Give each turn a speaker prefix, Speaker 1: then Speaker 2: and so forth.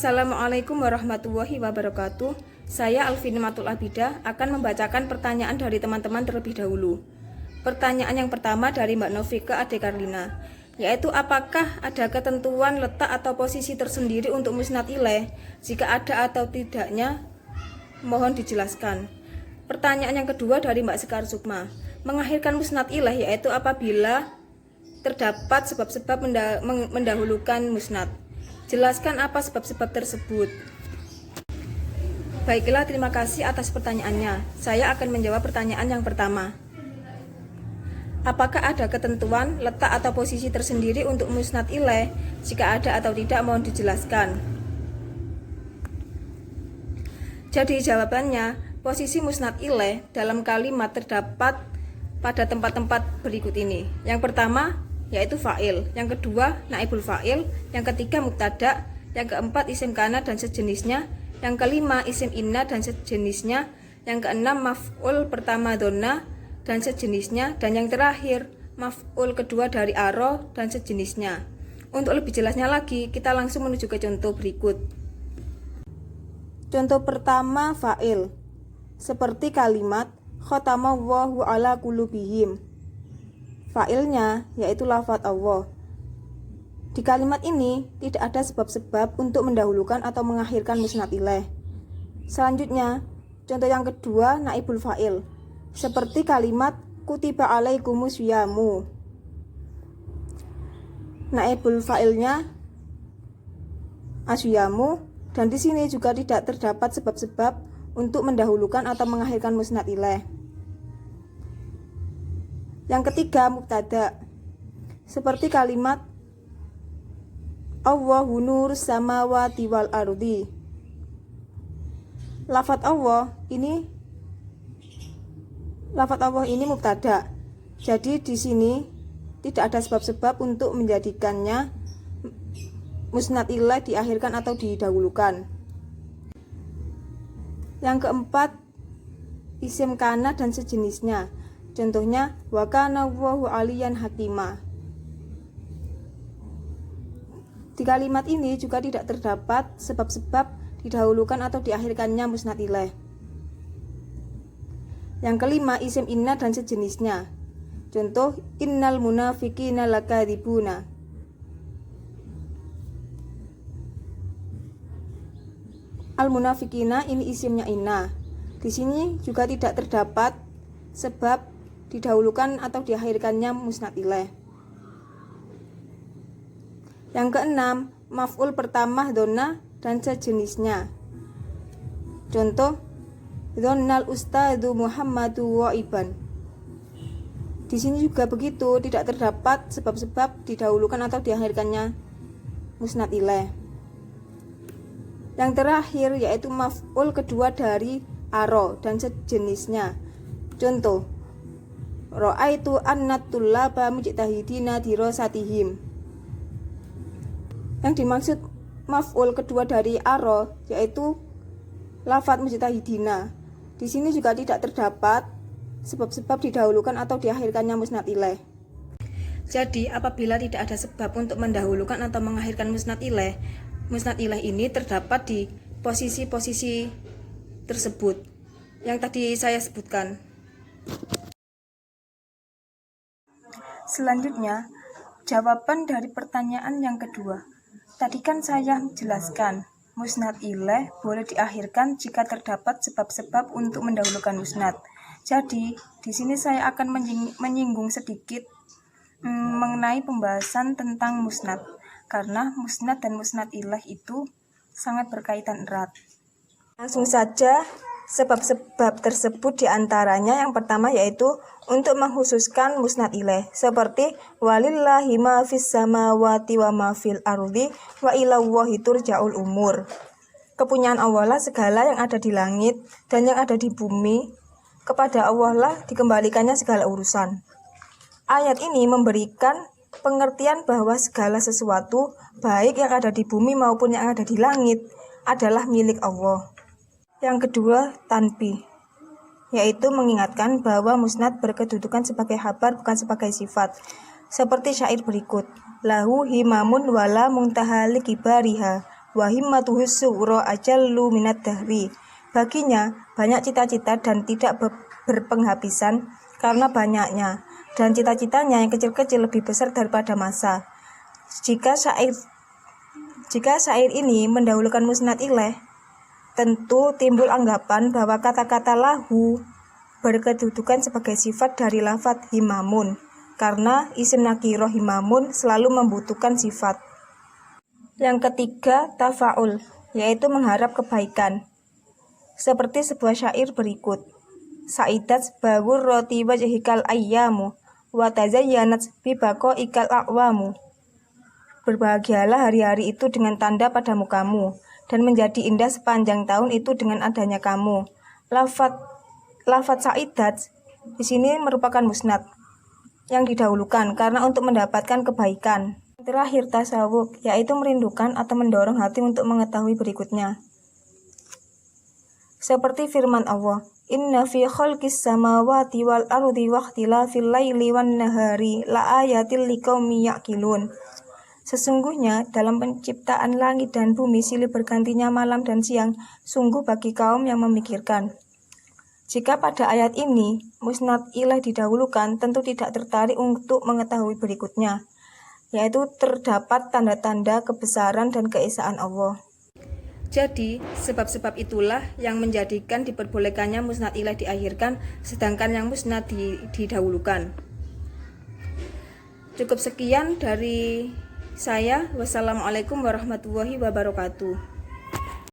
Speaker 1: Assalamualaikum warahmatullahi wabarakatuh. Saya Alvin Matul Abidah akan membacakan pertanyaan dari teman-teman terlebih dahulu. Pertanyaan yang pertama dari Mbak Novika Ade Karlina, yaitu apakah ada ketentuan letak atau posisi tersendiri untuk musnad ilaih? Jika ada atau tidaknya, mohon dijelaskan. Pertanyaan yang kedua dari Mbak Sekar Sukma, mengakhirkan musnad ilaih yaitu apabila terdapat sebab-sebab mendahulukan musnad. Jelaskan apa sebab-sebab tersebut. Baiklah, terima kasih atas pertanyaannya. Saya akan menjawab pertanyaan yang pertama. Apakah ada ketentuan, letak atau posisi tersendiri untuk musnad ilaih? Jika ada atau tidak, mohon dijelaskan. Jadi jawabannya, posisi musnad ilaih dalam kalimat terdapat pada tempat-tempat berikut ini. Yang pertama, yaitu fa'il, yang kedua naibul fa'il, yang ketiga mubtada, yang keempat isim kana dan sejenisnya, yang kelima isim inna dan sejenisnya, yang keenam maf'ul pertama donna dan sejenisnya, dan yang terakhir maf'ul kedua dari aro dan sejenisnya. Untuk lebih jelasnya lagi, kita langsung menuju ke contoh berikut. Contoh pertama fa'il, seperti kalimat khotamallahu ala qulubihim. Fa'ilnya yaitu lafadz Allah. Di kalimat ini tidak ada sebab-sebab untuk mendahulukan atau mengakhirkan musnad ilaih. Selanjutnya, contoh yang kedua naibul fa'il, seperti kalimat kutiba alaikumus syiyamu. Naibul fa'ilnya asyiyamu, dan di sini juga tidak terdapat sebab-sebab untuk mendahulukan atau mengakhirkan musnad ilaih. Yang ketiga mubtada, seperti kalimat Allahu nur samawati wal ardi. Lafadz Allah ini mubtada. Jadi di sini tidak ada sebab-sebab untuk menjadikannya musnad ilaih diakhirkan atau didahulukan. Yang keempat isim kana dan sejenisnya. Contohnya wa kana Allahu aliyan hakima. Di kalimat ini juga tidak terdapat sebab-sebab didahulukan atau diakhirkannya musnad ilaih. Yang kelima isim inna dan sejenisnya. Contoh innal munafiqina lakadzibuna. Al munafiqina ini isimnya inna. Di sini juga tidak terdapat sebab didahulukan atau diakhirkannya musnad ilaih. Yang keenam, maf'ul pertama donna dan sejenisnya. Contoh, dhonnal ustadzu Muhammadu wa'iban. Di sini juga begitu, tidak terdapat sebab-sebab didahulukan atau diakhirkannya musnad ilaih. Yang terakhir yaitu maf'ul kedua dari aro dan sejenisnya. Contoh, ra'aitu annat tullaba mujtahidina dirasatihim. Yang dimaksud maf'ul kedua dari aro yaitu lafadz mujtahidina. Di sini juga tidak terdapat sebab-sebab didahulukan atau diakhirkannya musnad ilaih. Jadi apabila tidak ada sebab untuk mendahulukan atau mengakhirkan musnad ilaih ini terdapat di posisi-posisi tersebut yang tadi saya sebutkan. Selanjutnya, jawaban dari pertanyaan yang kedua. Tadi kan saya jelaskan, musnad ilaih boleh diakhirkan jika terdapat sebab-sebab untuk mendahulukan musnad. Jadi, di sini saya akan menyinggung sedikit mengenai pembahasan tentang musnad, karena musnad dan musnad ilaih itu sangat berkaitan erat. Langsung saja, sebab-sebab tersebut diantaranya yang pertama yaitu untuk mengkhususkan musnad ilaih, seperti walillahi ma fis samawati wa ma fil ardi wa ilallahi turja'ul umur. Kepunyaan Allah lah segala yang ada di langit dan yang ada di bumi, kepada Allah lah dikembalikannya segala urusan. Ayat ini memberikan pengertian bahwa segala sesuatu, baik yang ada di bumi maupun yang ada di langit, adalah milik Allah. Yang kedua, tanbih, yaitu mengingatkan bahwa musnad berkedudukan sebagai khabar bukan sebagai sifat. Seperti syair berikut, lahu himamun wala muntahali kibariha wa himmatuhus sughra ajallu minad dahri. Baginya banyak cita-cita dan tidak berpenghabisan karena banyaknya, dan cita-citanya yang kecil-kecil lebih besar daripada masa. Jika syair ini mendahulukan musnad ilaih, tentu timbul anggapan bahwa kata-kata lahu berkedudukan sebagai sifat dari lafadz himamun, karena isim nakirah himamun selalu membutuhkan sifat. Yang ketiga, tafa'ul, yaitu mengharap kebaikan. Seperti sebuah syair berikut. Sa'idat bagur roti wajhikal ayyamu wa tazayyanat bibako ikal a'wamu. Berbahagialah hari-hari itu dengan tanda pada mukamu, dan menjadi indah sepanjang tahun itu dengan adanya kamu. Lafadz sa'idat di sini merupakan musnad yang didahulukan karena untuk mendapatkan kebaikan. Terakhir, tasawuf, yaitu merindukan atau mendorong hati untuk mengetahui berikutnya. Seperti firman Allah, Inna fi khalqis samawati wal ardi wakhtilafil laili wan nahari la ayatil liqaumi yaqilun. Sesungguhnya dalam penciptaan langit dan bumi silih bergantinya malam dan siang, sungguh bagi kaum yang memikirkan. Jika pada ayat ini musnad ilaih didahulukan, tentu tidak tertarik untuk mengetahui berikutnya, yaitu terdapat tanda-tanda kebesaran dan keesaan Allah. Jadi, sebab-sebab itulah yang menjadikan diperbolehkannya musnad ilaih diakhirkan, sedangkan yang musnad didahulukan. Cukup sekian dari saya. Wassalamualaikum warahmatullahi wabarakatuh.